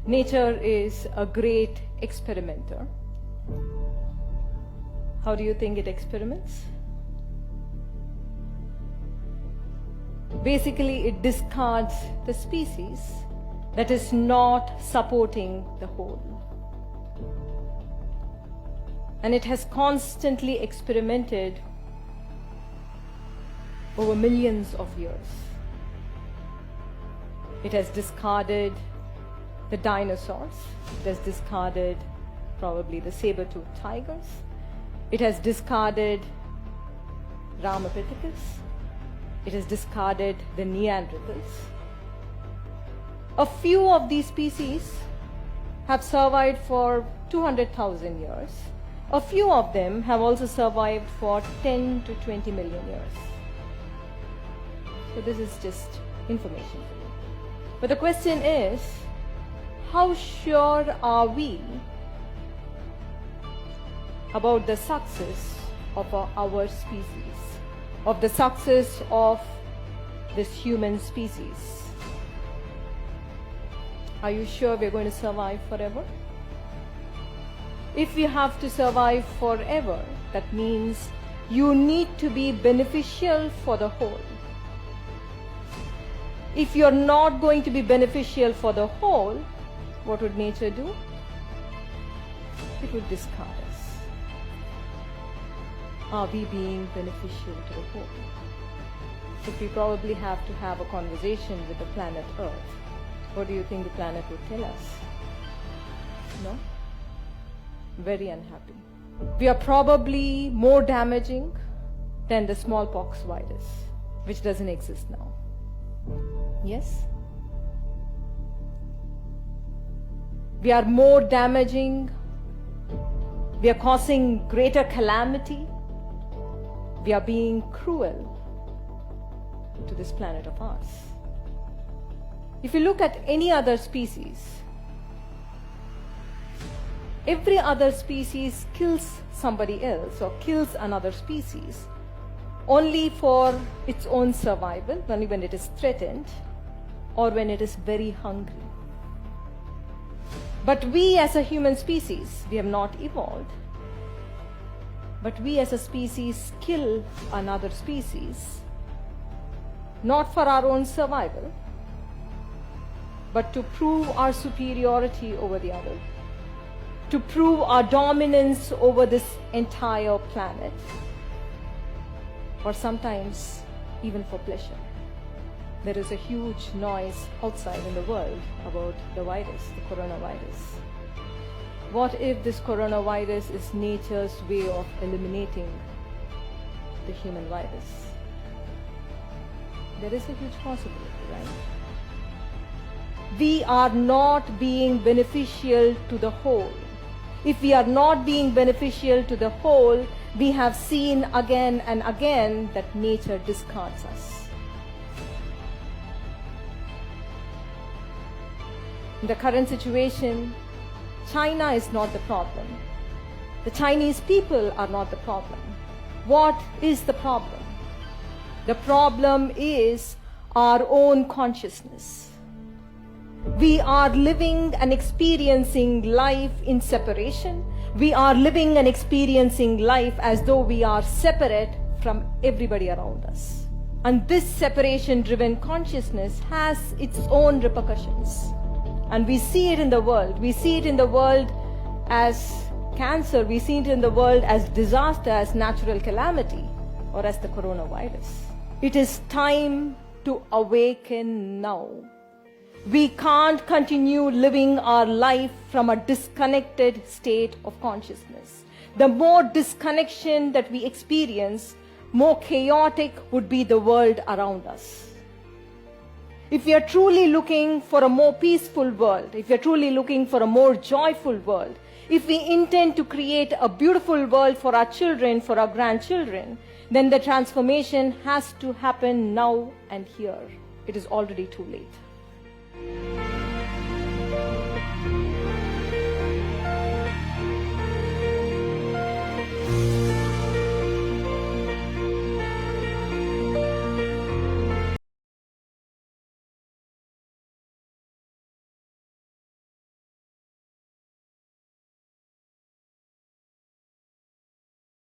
Nature is a great experimenter. How do you think it experiments? Basically, it discards the species that is not supporting the whole. And it has constantly experimented over millions of years. It has discarded the dinosaurs. It has discarded probably the saber-toothed tigers. It has discarded Ramapithecus. It has discarded the Neanderthals. A few of these species have survived for 200,000 years. A few of them have also survived for 10 to 20 million years. So this is just information for you. But the question is, how sure are we about the success of our species, of the success of this human species? Are you sure we're going to survive forever? If you have to survive forever, that means you need to be beneficial for the whole. If you're not going to be beneficial for the whole, what would nature do? It would discard us. Are we being beneficial to the whole? If we probably have to have a conversation with the planet Earth, what do you think the planet would tell us? No? Very unhappy. We are probably more damaging than the smallpox virus, which doesn't exist now. Yes? We are more damaging. We are causing greater calamity. We are being cruel to this planet of ours. If you look at any other species, every other species kills somebody else or kills another species only for its own survival, only when it is threatened or when it is very hungry. But we as a human species, we have not evolved. But we as a species kill another species, not for our own survival, but to prove our superiority over the other, to prove our dominance over this entire planet, or sometimes even for pleasure. There is a huge noise outside in the world about the virus, the coronavirus. What if this coronavirus is nature's way of eliminating the human virus? There is a huge possibility, right? We are not being beneficial to the whole. If we are not being beneficial to the whole, we have seen again and again that nature discards us. In the current situation, China is not the problem. The Chinese people are not the problem. What is the problem? The problem is our own consciousness. We are living and experiencing life in separation. We are living and experiencing life as though we are separate from everybody around us. And this separation-driven consciousness has its own repercussions. And we see it in the world. We see it in the world as cancer. We see it in the world as disaster, as natural calamity, or as the coronavirus. It is time to awaken now. We can't continue living our life from a disconnected state of consciousness. The more disconnection that we experience, more chaotic would be the world around us. If we are truly looking for a more peaceful world, if we are truly looking for a more joyful world, if we intend to create a beautiful world for our children, for our grandchildren, then the transformation has to happen now and here. It is already too late.